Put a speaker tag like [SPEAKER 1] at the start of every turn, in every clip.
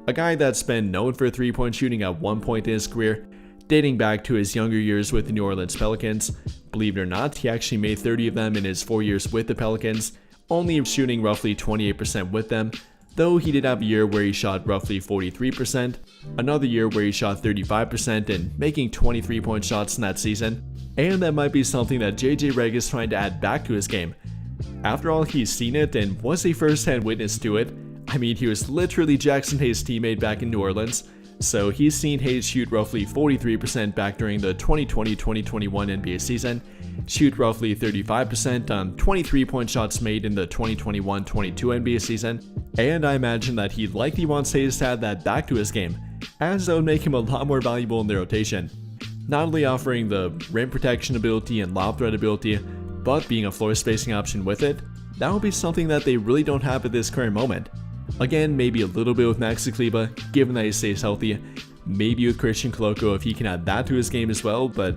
[SPEAKER 1] a guy that's been known for three-point shooting at one point in his career, dating back to his younger years with the New Orleans Pelicans. Believe it or not, he actually made 30 of them in his 4 years with the Pelicans, only shooting roughly 28% with them, though he did have a year where he shot roughly 43%, another year where he shot 35% and making 23-point shots in that season, and that might be something that JJ Redick is trying to add back to his game. After all, he's seen it and was a first-hand witness to it. I mean, he was literally Jaxson Hayes' teammate back in New Orleans, so he's seen Hayes shoot roughly 43% back during the 2020-2021 NBA season, shoot roughly 35% on 23-point shots made in the 2021-22 NBA season, and I imagine that he likely wants Hayes to add that back to his game, as that would make him a lot more valuable in the rotation. Not only offering the rim protection ability and lob threat ability, but being a floor spacing option with it, that would be something that they really don't have at this current moment. Again, maybe a little bit with Maxi Kleber, given that he stays healthy, maybe with Christian Koloko if he can add that to his game as well, but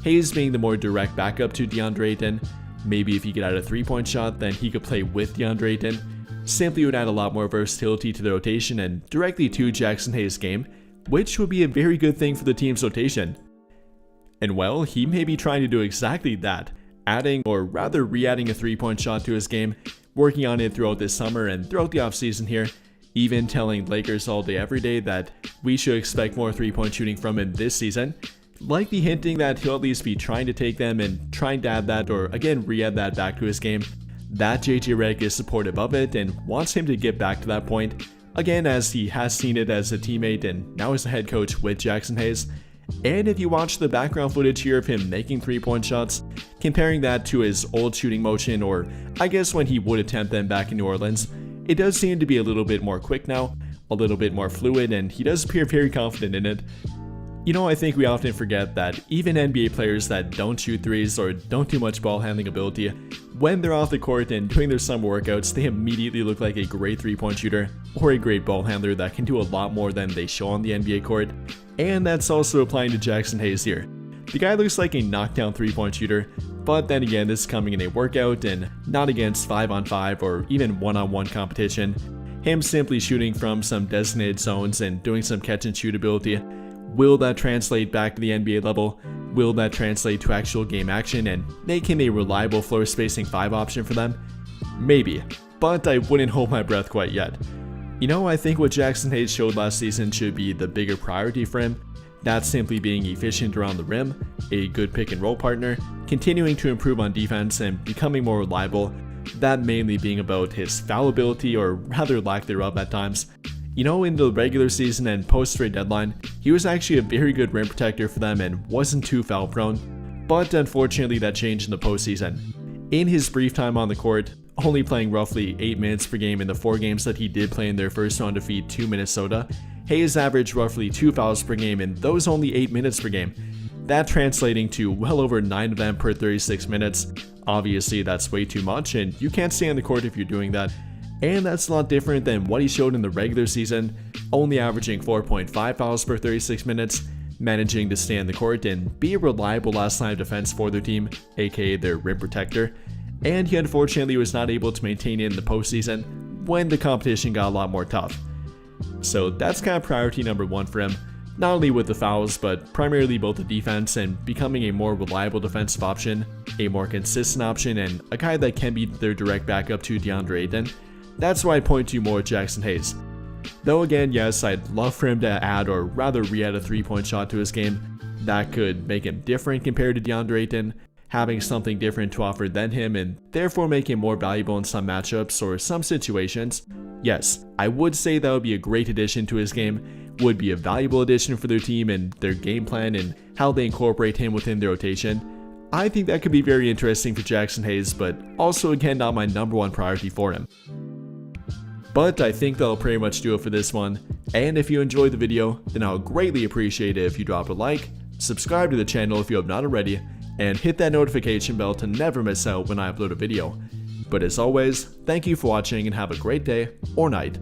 [SPEAKER 1] Hayes being the more direct backup to DeAndre Ayton, maybe if he could add a three-point shot, then he could play with DeAndre Ayton, simply would add a lot more versatility to the rotation and directly to Jaxson Hayes' game, which would be a very good thing for the team's rotation. And well, he may be trying to do exactly that, adding or rather re-adding a three-point shot to his game, working on it throughout this summer and throughout the offseason here, even telling Lakers all day every day that we should expect more three-point shooting from him this season, likely hinting that he'll at least be trying to take them and trying to add that or again re-add that back to his game. That JJ Redick is supportive of it and wants him to get back to that point, again as he has seen it as a teammate and now as a head coach with Jaxson Hayes. And if you watch the background footage here of him making three-point shots, comparing that to his old shooting motion, or I guess when he would attempt them back in New Orleans, it does seem to be a little bit more quick now, a little bit more fluid, and he does appear very confident in it. You know, I think we often forget that even NBA players that don't shoot threes or don't do much ball handling ability, when they're off the court and doing their summer workouts, they immediately look like a great three-point shooter or a great ball handler that can do a lot more than they show on the NBA court. And that's also applying to Jaxson Hayes here. The guy looks like a knockdown three-point shooter, but then again, this is coming in a workout and not against 5-on-5 or even 1-on-1 competition. Him simply shooting from some designated zones and doing some catch and shoot ability. Will that translate back to the NBA level? Will that translate to actual game action and make him a reliable floor spacing 5 option for them? Maybe, but I wouldn't hold my breath quite yet. You know, I think what Jaxson Hayes showed last season should be the bigger priority for him. That's simply being efficient around the rim, a good pick and roll partner, continuing to improve on defense and becoming more reliable, that mainly being about his foul ability or rather lack thereof at times. You know, in the regular season and post-trade deadline, he was actually a very good rim protector for them and wasn't too foul prone, but unfortunately that changed in the postseason. In his brief time on the court, only playing roughly 8 minutes per game in the 4 games that he did play in their first round defeat to Minnesota, Hayes averaged roughly 2 fouls per game in those only 8 minutes per game. That translating to well over 9 of them per 36 minutes. Obviously that's way too much and you can't stay on the court if you're doing that. And that's a lot different than what he showed in the regular season, only averaging 4.5 fouls per 36 minutes, managing to stay on the court and be a reliable last line of defense for their team, aka their rim protector. And he unfortunately was not able to maintain it in the postseason when the competition got a lot more tough. So that's kind of priority number 1 for him, not only with the fouls, but primarily both the defense and becoming a more reliable defensive option, a more consistent option, and a guy that can be their direct backup to DeAndre Ayton. That's why I point to more Jaxson Hayes. Though again, yes, I'd love for him to add or rather re-add a three-point shot to his game. That could make him different compared to DeAndre Ayton, having something different to offer than him and therefore make him more valuable in some matchups or some situations. Yes, I would say that would be a great addition to his game, would be a valuable addition for their team and their game plan and how they incorporate him within their rotation. I think that could be very interesting for Jaxson Hayes, but also again not my number 1 priority for him. But I think that'll pretty much do it for this one, and if you enjoyed the video, then I'll greatly appreciate it if you drop a like, subscribe to the channel if you have not already, and hit that notification bell to never miss out when I upload a video. But as always, thank you for watching and have a great day or night.